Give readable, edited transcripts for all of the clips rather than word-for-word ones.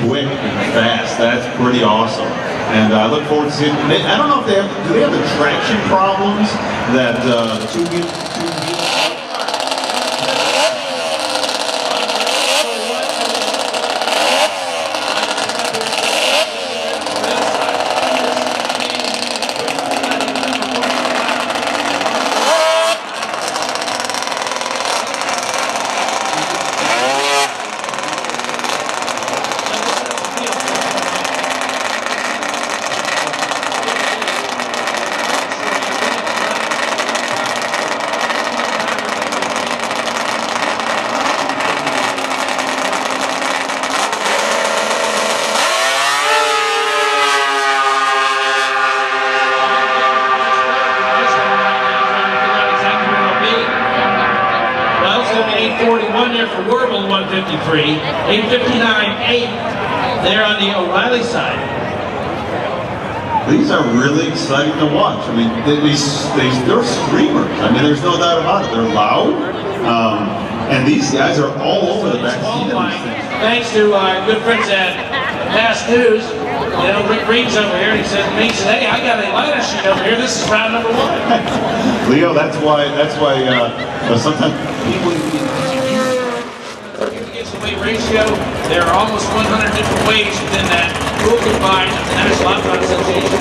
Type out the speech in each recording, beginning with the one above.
quick and fast. That's pretty awesome. And I look forward to seeing. I don't know if they have. Do they have the traction problems that the two-wheel? There for Warble 153, 859.8 there on the O'Reilly side. These are really exciting to watch. I mean, they're screamers. I mean, there's no doubt about it. They're loud, and these guys are all over the back seat of these things. Thanks to our good friends at Past News. You know, Rick Reed's over here, and he said to me, "Hey, I got a lighter sheet over here. This is round number 1." Leo, that's why sometimes people. Weight ratio, there are almost 100 different ways within that rule combined of the National Outside Association.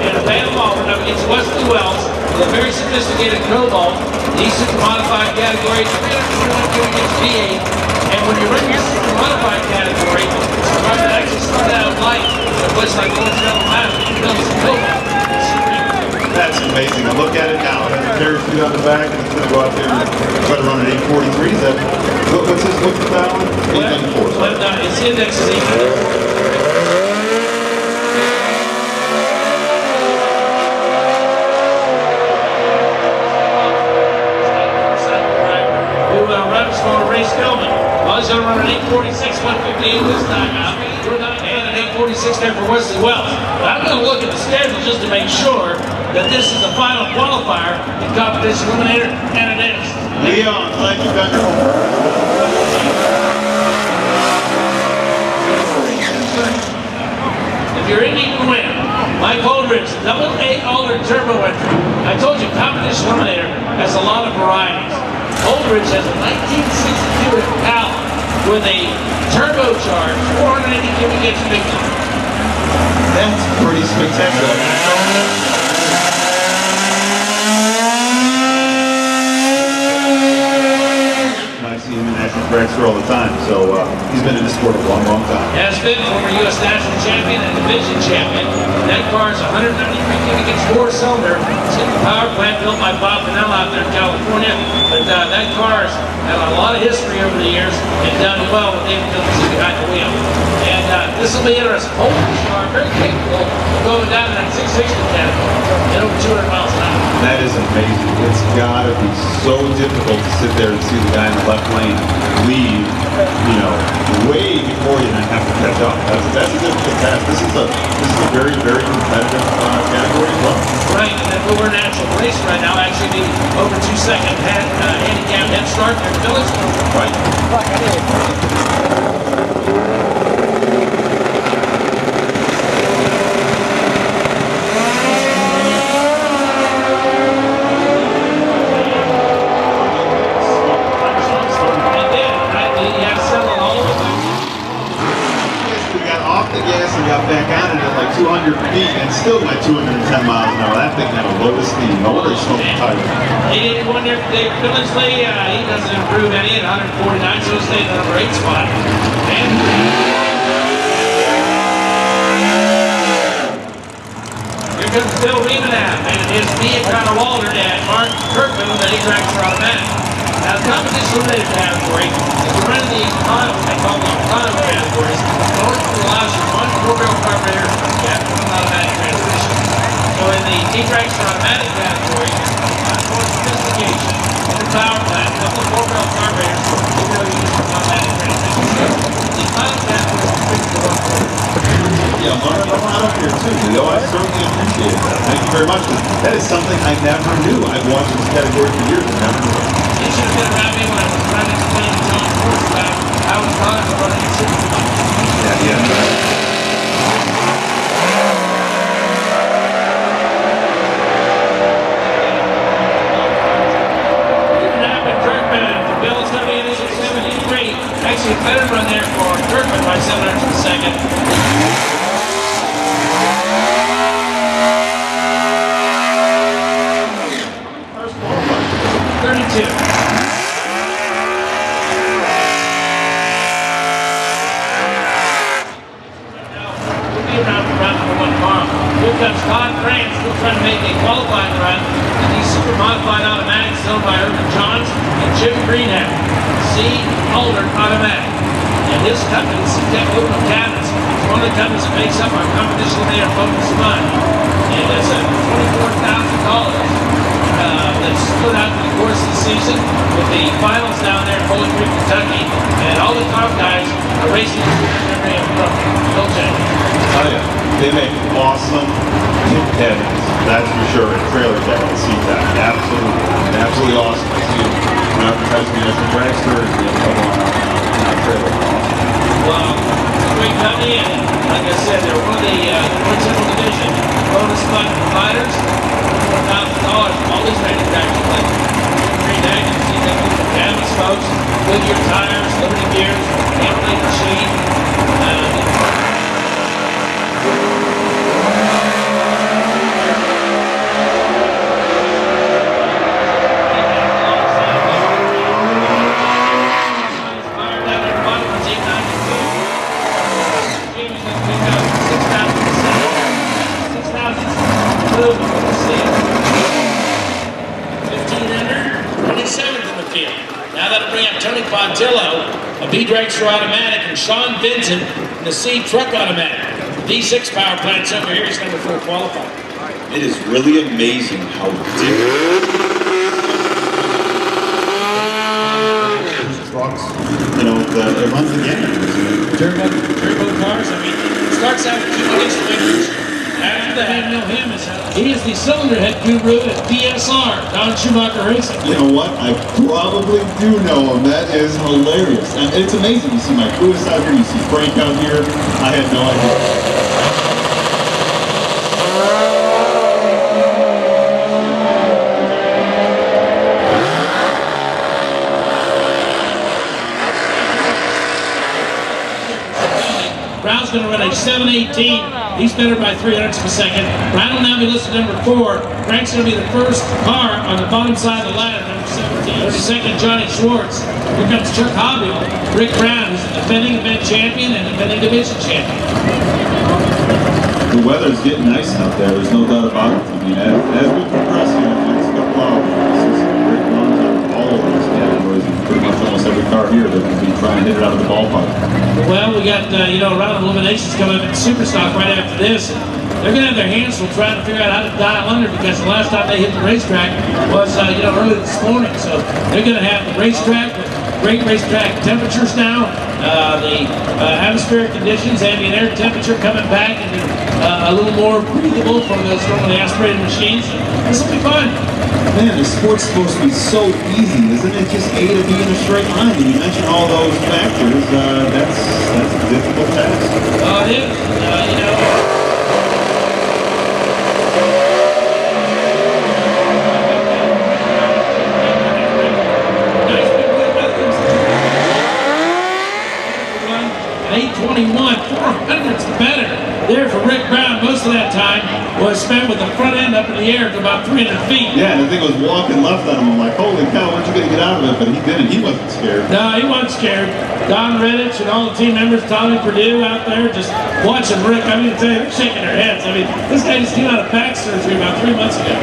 And a Panama went up against Wesley Wells with a very sophisticated cobalt, these super modified categories, 321 against V8. And when you run your super modified category, it's going to actually start out light in a place like North Carolina, you build some cobalt. That's amazing. I look at it now. It has a parachute on the back, and it's going to go out there and try to run an 843. Is that what's the battle? 894. Well, its index is 894. Runs for Ray Spillman. Well, he's going to run an 846, 158 this time out, and an 846 there for Wesley Wells. But I'm going to look at the schedule just to make sure that this is the final qualifier in Competition Eliminator, and it is. Leon, thank you, Dr. If you're in, you can win. Mike Holdridge, double A Alder turbo entry. I told you, Competition Eliminator has a lot of varieties. Holdridge has a 1962 Impala with a turbocharged 480 cubic inch big one. That's pretty spectacular. I see him in national tracks all the time, so he's been in this sport a long, long time. Has been former U.S. national champion and division champion. That car is 193 cubic inch four-cylinder. It's got the power plant built by Bob Pennell out there in California. But that car has had a lot of history over the years and done well with David Phillips behind the wheel. And this will be interesting. Holdridge car very capable of going down in that 660 category at over 200 miles an hour. That is amazing. It's got to be so difficult to sit there and see the guy in the left lane leave, you know, way before you have to catch up. That's a difficult task. This is a very, very competitive category as well. Right, and then we're natural race right now. Actually, the over 2 second handicap head start there, Phillips. Right. Got back on it at like 200 feet and still went 210 miles an hour. That thing had a load of steam. No wonder it's so tight. He didn't wonder if Dave Billingsley, he doesn't improve any at 149, so he stayed in the number 8 spot. And here comes Bill Remenap, and his Mia Connor Walter and Mark Kirkman with the E-Tractor automatic. Now, the competition related category, if you're running the economy, I call them economy categories, in order to allow you one 4-barrel carburetor, you have to run an automatic transmission. So in the E-Tractor automatic category, more sophistication in the power plant, a couple of 4-barrel carburetors, you will use an automatic transmission. The economy category is 51. Yeah, up here too, Leo. I certainly appreciate that. Thank you very much. That is something I never knew. I've watched this category for years and never knew. You should have been around me when I was trying to explain to John Sports about how his cars are running in Superman. Yeah. Actually, a better run there for Kirkman by 700 per second. 32. We'll be around for round number 1 tomorrow. Here comes Todd Crane, still trying to make a qualifying run in the super modified automatics owned by Urban Johns and Jim Greenham. Alder Automatic. And his company, C-Tech Aluminum Cabinets, is one of the companies that makes up our competition layer focus fund. And it's a $24,000 that's split out through the course of the season with the finals down there in Bowling Green, Kentucky. And all the top guys are racing in memory of Bill Jenkins. Oh yeah, they make awesome tip cabins, that's for sure, and trailer cabinets, C-Tech. Absolutely awesome. I see it. Advertising as a dragster and the other one on trailer. Well, it's a great company, and like I said, they're one of the Central Division bonus fund providers. $4,000 all these manufacturers like Green Egg and C-Tech Cabinets, folks, Goodyear Tires, Liberty Gears, Hammerley Machine. A B-Dragster Automatic, and Sean Vincent in the C Truck Automatic. D6 power plants over here is number 4 qualified. It is really amazing how different trucks, it runs the gamut. Turbo cars, I mean, it starts out with 2 instruments. After that, he is the cylinder head guru at DSR, Don Schumacher Racing. You know what? I probably do know him. That is hilarious. And it's amazing. You see my Lewis out here, you see Frank out here. I had no idea. Brown's going to run a 7:18. He's better by 300 per second. Brown will now be listed number 4. Frank's going to be the first car on the bottom side of the ladder, number 17. 32nd, Johnny Schwartz. Here comes Chuck Hobby. Rick Brown, who's the defending event champion and defending division champion. The weather's getting nice out there. There's no doubt about it. I mean, as we progress here in the next couple hours, this is great runs out of all of these categories. Pretty much almost every car here that will be trying to hit it out of the ballpark. Well, we got, round of eliminations coming up in Superstock right after this. They're going to have their hands full trying to figure out how to dial under because the last time they hit the racetrack was, early this morning. So they're going to have the racetrack with great racetrack temperatures now. The atmospheric conditions, ambient air temperature coming back into a little more breathable for those normally aspirated machines. This will be fun. Man, the sport's supposed to be so easy, isn't it? Just A to B in a straight line. And you mentioned all those factors. That's a difficult task. It is. Better there for Rick Brown. Most of that time was spent with the front end up in the air to about 300 feet. Yeah, and the thing was walking left on him. I'm like, holy cow, when'd you get out of it? But he didn't. He wasn't scared. No, he wasn't scared. Don Redditch and all the team members, Tommy Purdue out there just watching Rick. I mean, they're shaking their heads. I mean, this guy just came out of back surgery about 3 months ago.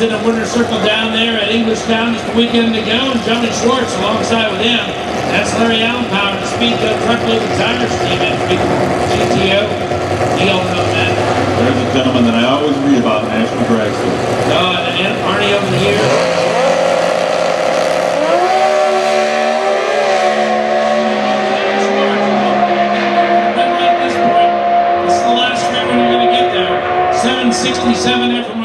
In the winner's circle down there at Englishtown just a weekend ago, and Johnny Schwartz alongside with him. That's Larry Allen Power, the Speedco Truckload and Tires team at GTO. You all know that. There's a gentleman that I always read about in National Drag School. And Arnie over here. This is the last straight one you're going to get there. 767 there from